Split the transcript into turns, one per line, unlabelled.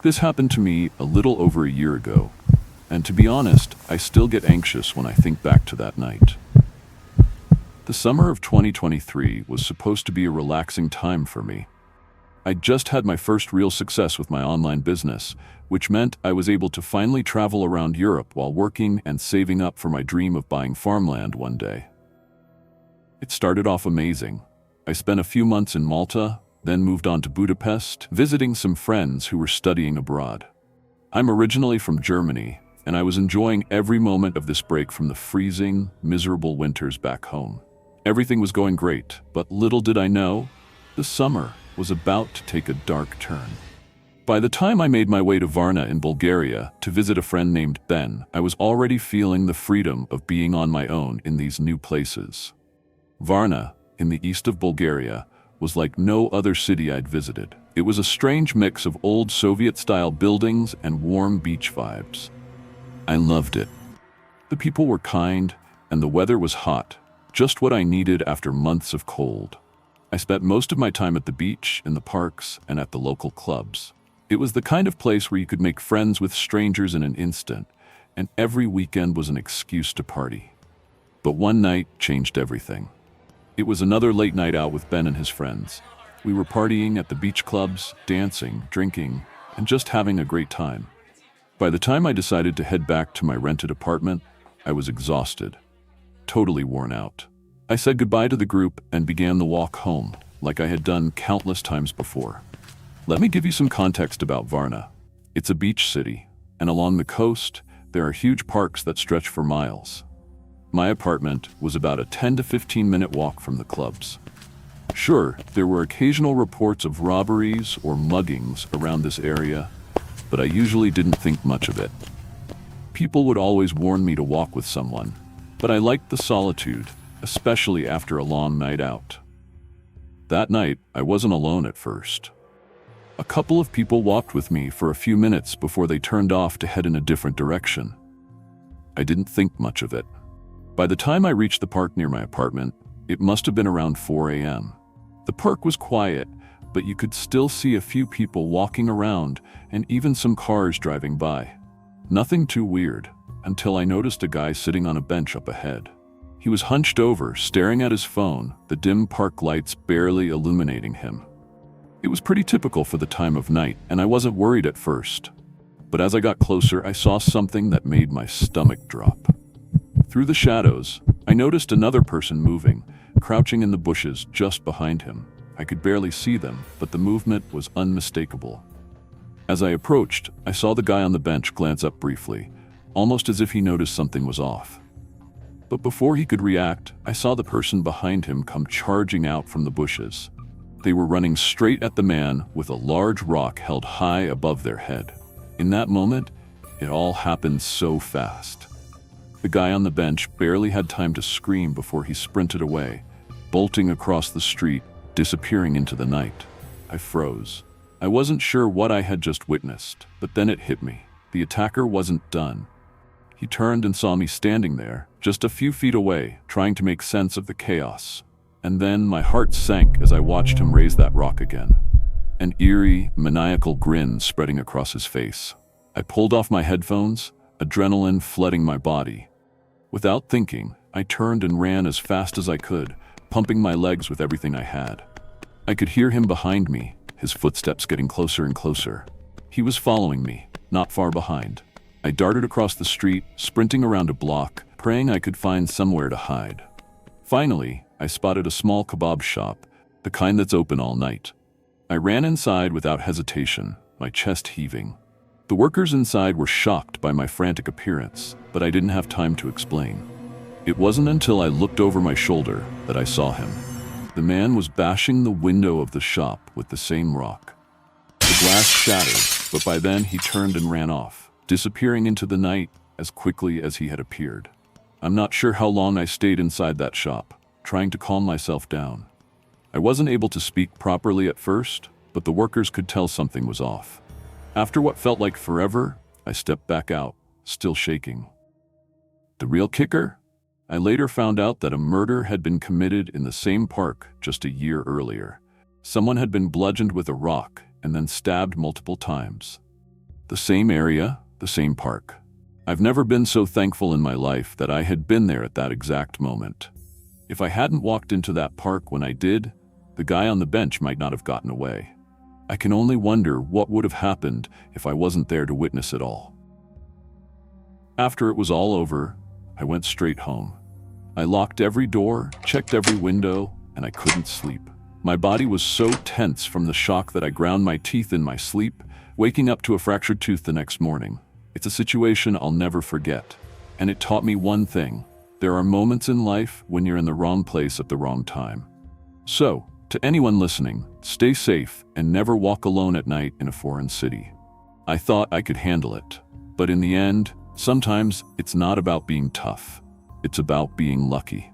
This happened to me a little over a year ago, and to be honest, I still get anxious when I think back to that night. The summer of 2023 was supposed to be a relaxing time for me. I just had my first real success with my online business, which meant I was able to finally travel around Europe while working and saving up for my dream of buying farmland one day. It started off amazing. I spent a few months in Malta, then moved on to Budapest, visiting some friends who were studying abroad. I'm originally from Germany, and I was enjoying every moment of this break from the freezing, miserable winters back home. Everything was going great, but little did I know, the summer was about to take a dark turn. By the time I made my way to Varna in Bulgaria to visit a friend named Ben, I was already feeling the freedom of being on my own in these new places. Varna, in the east of Bulgaria, was like no other city I'd visited. It was a strange mix of old Soviet-style buildings and warm beach vibes. I loved it. The people were kind, and the weather was hot, just what I needed after months of cold. I spent most of my time at the beach, in the parks, and at the local clubs. It was the kind of place where you could make friends with strangers in an instant, and every weekend was an excuse to party. But one night changed everything. It was another late night out with Ben and his friends. We were partying at the beach clubs, dancing, drinking, and just having a great time. By the time I decided to head back to my rented apartment, I was exhausted, totally worn out. I said goodbye to the group and began the walk home, like I had done countless times before. Let me give you some context about Varna. It's a beach city, and along the coast, there are huge parks that stretch for miles. My apartment was about a 10 to 15 minute walk from the clubs. Sure, there were occasional reports of robberies or muggings around this area, but I usually didn't think much of it. People would always warn me to walk with someone, but I liked the solitude, especially after a long night out. That night, I wasn't alone at first. A couple of people walked with me for a few minutes before they turned off to head in a different direction. I didn't think much of it. By the time I reached the park near my apartment, it must have been around 4 a.m. The park was quiet, but you could still see a few people walking around and even some cars driving by. Nothing too weird, until I noticed a guy sitting on a bench up ahead. He was hunched over, staring at his phone, the dim park lights barely illuminating him. It was pretty typical for the time of night, and I wasn't worried at first. But as I got closer, I saw something that made my stomach drop. Through the shadows, I noticed another person moving, crouching in the bushes just behind him. I could barely see them, but the movement was unmistakable. As I approached, I saw the guy on the bench glance up briefly, almost as if he noticed something was off. But before he could react, I saw the person behind him come charging out from the bushes. They were running straight at the man with a large rock held high above their head. In that moment, it all happened so fast. The guy on the bench barely had time to scream before he sprinted away, bolting across the street, disappearing into the night. I froze. I wasn't sure what I had just witnessed, but then it hit me. The attacker wasn't done. He turned and saw me standing there, just a few feet away, trying to make sense of the chaos. And then my heart sank as I watched him raise that rock again. An eerie, maniacal grin spreading across his face. I pulled off my headphones, adrenaline flooding my body. Without thinking, I turned and ran as fast as I could, pumping my legs with everything I had. I could hear him behind me, his footsteps getting closer and closer. He was following me, not far behind. I darted across the street, sprinting around a block, praying I could find somewhere to hide. Finally, I spotted a small kebab shop, the kind that's open all night. I ran inside without hesitation, my chest heaving. The workers inside were shocked by my frantic appearance, but I didn't have time to explain. It wasn't until I looked over my shoulder that I saw him. The man was bashing the window of the shop with the same rock. The glass shattered, but by then he turned and ran off, disappearing into the night as quickly as he had appeared. I'm not sure how long I stayed inside that shop, trying to calm myself down. I wasn't able to speak properly at first, but the workers could tell something was off. After what felt like forever, I stepped back out, still shaking. The real kicker? I later found out that a murder had been committed in the same park just a year earlier. Someone had been bludgeoned with a rock and then stabbed multiple times. The same area, the same park. I've never been so thankful in my life that I had been there at that exact moment. If I hadn't walked into that park when I did, the guy on the bench might not have gotten away. I can only wonder what would have happened if I wasn't there to witness it all. After it was all over, I went straight home. I locked every door, checked every window, and I couldn't sleep. My body was so tense from the shock that I ground my teeth in my sleep, waking up to a fractured tooth the next morning. It's a situation I'll never forget, and it taught me one thing. There are moments in life when you're in the wrong place at the wrong time. So, to anyone listening, stay safe and never walk alone at night in a foreign city. I thought I could handle it, but in the end, sometimes it's not about being tough. It's about being lucky.